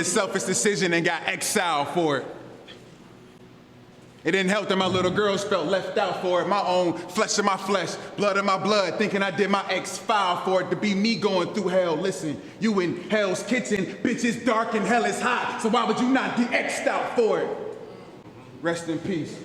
a selfish decision and got exiled for it. It didn't help that my little girls felt left out for it. My own flesh of my flesh, blood of my blood, thinking I did my ex-file for it to be me going through hell. Listen, you in hell's kitchen, bitch, it's dark and hell is hot, so why would you not get X'd out for it? Rest in peace.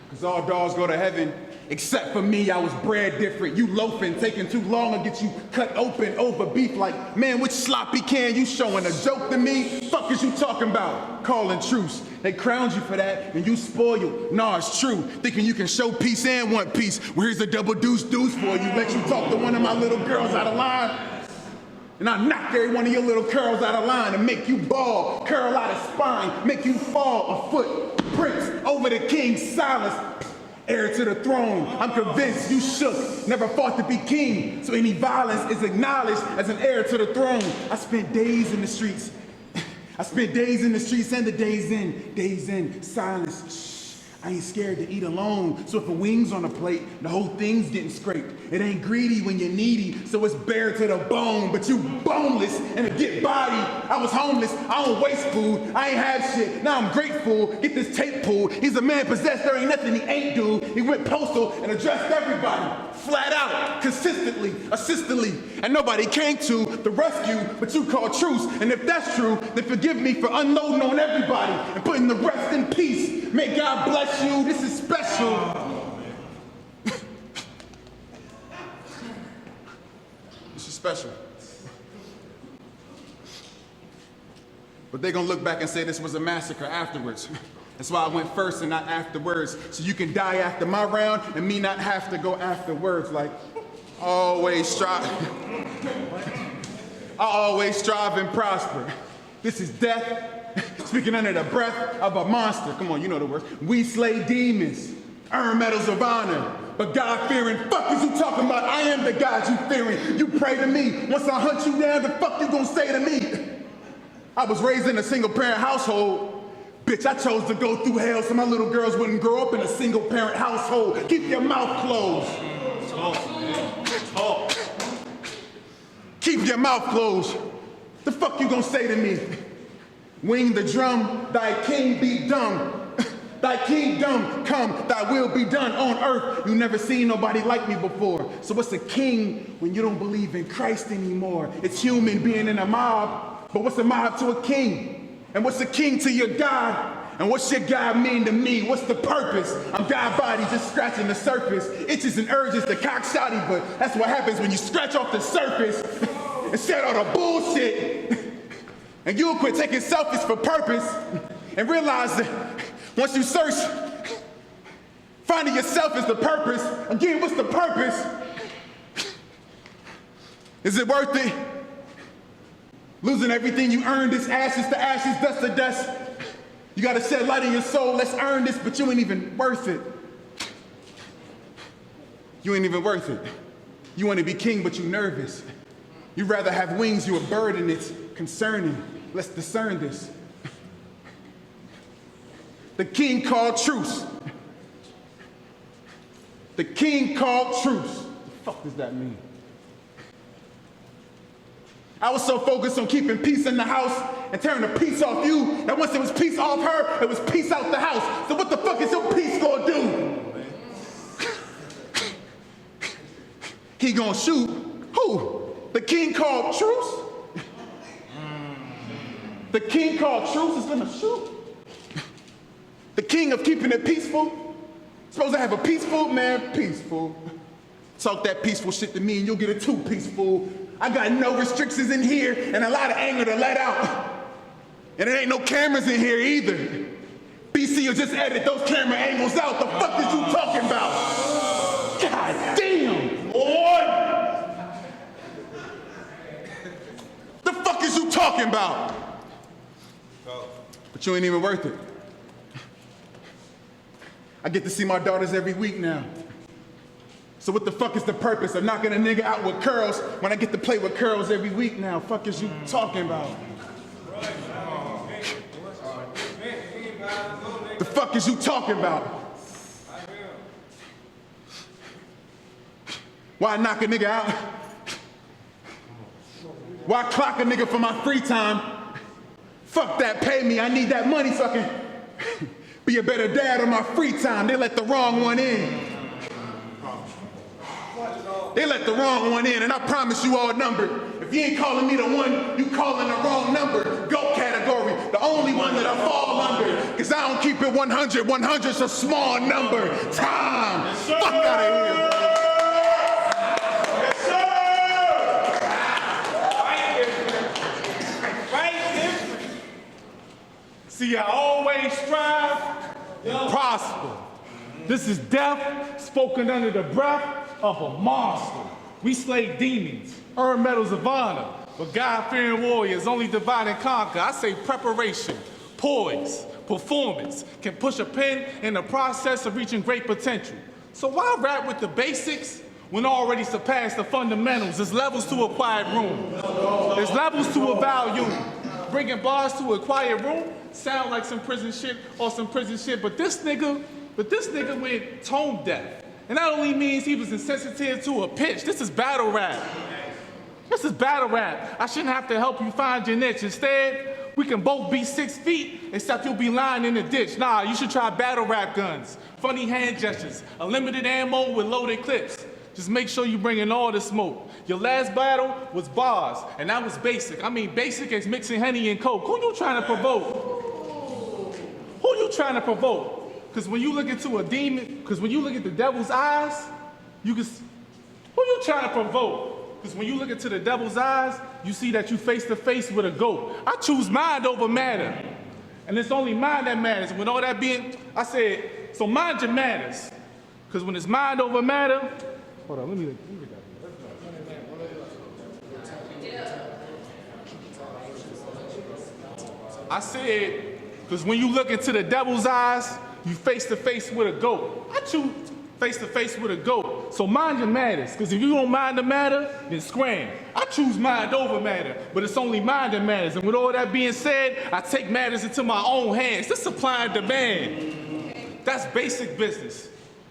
Because all dogs go to heaven, except for me, I was bred different. You loafing, taking too long to get you cut open over beef like, man, which sloppy can you showing a joke to me? Fuck is you talking about? Calling truce. They crowned you for that, and you spoiled. Nah, it's true. Thinking you can show peace and want peace. Well, here's a double deuce for you. Let you talk to one of my little girls out of line. And I knock every one of your little curls out of line and make you bald, curl out of spine, make you fall a foot, prince over the king's silence, heir to the throne. I'm convinced you shook, never fought to be king, so any violence is acknowledged as an heir to the throne. I spent days in the streets. I spent days in the streets and the days in silence. Shh. I ain't scared to eat alone, so if a wing's on a plate, the whole thing's getting scraped. It ain't greedy when you're needy, so it's bare to the bone, but you boneless and a get body. I was homeless, I don't waste food, I ain't have shit, now I'm grateful. Get this tape pulled, he's a man possessed, there ain't nothing he ain't do. He went postal and addressed everybody, flat out, consistently, assistantly, and nobody came to the rescue, but you called truce. And if that's true, then forgive me for unloading on everybody and putting the rest in peace. May God bless you, this is special. This is special. But they're gonna look back and say this was a massacre afterwards. That's why I went first and not afterwards. So you can die after my round and me not have to go afterwards. Like, always strive. I always strive and prosper. This is death. Speaking under the breath of a monster. Come on, you know the words. We slay demons, earn medals of honor, but God-fearing, fuck is you talking about? I am the God you fearing. You pray to me. Once I hunt you down, the fuck you gonna say to me? I was raised in a single-parent household. Bitch, I chose to go through hell so my little girls wouldn't grow up in a single-parent household. Keep your mouth closed. Talk. Keep your mouth closed. The fuck you gonna say to me? Wing the drum, thy king be dumb. Thy kingdom come, thy will be done on earth. You never seen nobody like me before. So what's a king when you don't believe in Christ anymore? It's human being in a mob, but what's a mob to a king? And what's a king to your God? And what's your God mean to me? What's the purpose? I'm God body just scratching the surface. Itches and urges to cock shotty, but that's what happens when you scratch off the surface and shed all the bullshit. And you'll quit taking selfies for purpose and realize that once you search, finding yourself is the purpose. Again, what's the purpose? Is it worth it? Losing everything you earned is ashes to ashes, dust to dust. You gotta shed light in your soul, let's earn this, but you ain't even worth it. You ain't even worth it. You wanna be king, but you nervous. You'd rather have wings, you a bird, and it's concerning. Let's discern this. The king called truce. The king called truce. What the fuck does that mean? I was so focused on keeping peace in the house and turning the peace off you that once it was peace off her, it was peace out the house. So what the fuck is your peace gonna do? He gonna shoot. Who? The king called truce? The king called truce is gonna shoot? The king of keeping it peaceful? Supposed to have a peaceful? Man, peaceful. Talk that peaceful shit to me and you'll get it too peaceful. I got no restrictions in here and a lot of anger to let out. And there ain't no cameras in here either. B.A.S.I will just edit those camera angles out. The fuck is you talking about? God damn, Lord. The fuck is you talking about? But you ain't even worth it. I get to see my daughters every week now. So what the fuck is the purpose of knocking a nigga out with curls when I get to play with curls every week now? Fuck is you talking about? The fuck is you talking about? Why knock a nigga out? Why clock a nigga for my free time Fuck that, pay me. I need that money so I can be a better dad on my free time. They let the wrong one in. They let the wrong one in, and I promise you all numbered. If you ain't calling me the one, you calling the wrong number. GOAT category, the only one that I fall under. Cause I don't keep it 100. 100's a small number. Time. Fuck out of here. Yes, sir. Fight different. See, I always strive and prosper. This is death spoken under the breath of a monster. We slay demons, earn medals of honor, but God-fearing warriors only divide and conquer. I say preparation, poise, performance can push a pen in the process of reaching great potential. So why rap with the basics when already surpassed the fundamentals? There's levels to a quiet room. There's levels to a volume. Bringing bars to a quiet room sound like some prison shit or some prison shit, but this nigga went tone deaf. And that only means he was insensitive to a pitch. This is battle rap. This is battle rap. I shouldn't have to help you find your niche. Instead, we can both be 6 feet, except you'll be lying in the ditch. Nah, you should try battle rap guns. Funny hand gestures, unlimited ammo with loaded clips. Just make sure you bring in all the smoke. Your last battle was bars, and that was basic. I mean, basic as mixing Henny and Coke. Who you trying to provoke? Who you trying to provoke? Because when you look into a demon, because when you look at the devil's eyes, you can, who you trying to provoke? Because when you look into the devil's eyes, you see that you face to face with a goat. I choose mind over matter. And it's only mind that matters. With all that being, I said, so mind your matters. Because when it's mind over matter, hold on, let me get that. I said, because when you look into the devil's eyes, you face to face with a goat. I choose face to face with a goat. So mind your matters, because if you don't mind the matter, then scram. I choose mind over matter, but it's only mind that matters. And with all that being said, I take matters into my own hands. This supply and demand. That's basic business.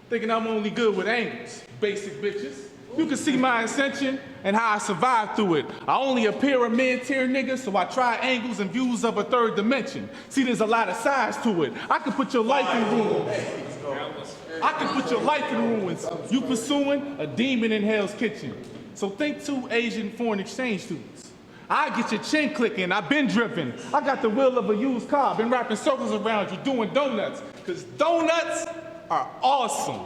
Thinking I'm only good with angles. Basic bitches. You can see my ascension and how I survived through it. I only appear a mid-tier nigga, so I try angles and views of a third dimension. See, there's a lot of sides to it. I can put your life in ruins. I can put your life in ruins. You pursuing a demon in Hell's Kitchen. So think 2 Asian foreign exchange students. I get your chin clicking, I've been driven. I got the wheel of a used car, been wrapping circles around you doing donuts. Cause donuts are awesome.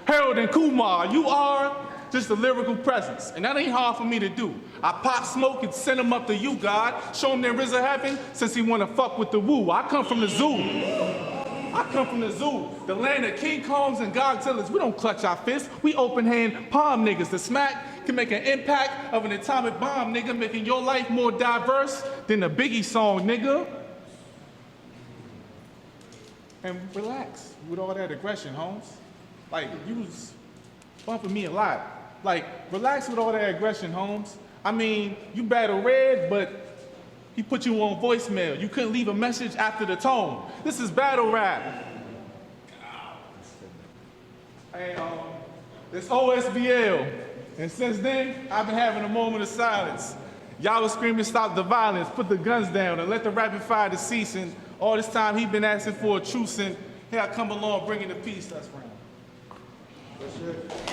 Harold and Kumar, you are just a lyrical presence, and that ain't hard for me to do. I pop smoke and send them up to you, God. Show him there is a heaven since he wanna fuck with the woo. I come from the zoo. I come from the zoo, the land of King Kongs and Godzillas. We don't clutch our fists, we open hand palm niggas. The smack can make an impact of an atomic bomb, nigga, making your life more diverse than the Biggie song, nigga. And relax with all that aggression, Holmes. Like, you was bumping me a lot. Like, relax with all that aggression, Holmes. I mean, you battle Red, but he put you on voicemail. You couldn't leave a message after the tone. This is battle rap. Hey, it's OSBL. And since then, I've been having a moment of silence. Y'all was screaming, stop the violence, put the guns down, and let the rapid fire to cease. And all this time, he been asking for a truce, and here I come along bringing the peace. That's right. That's it.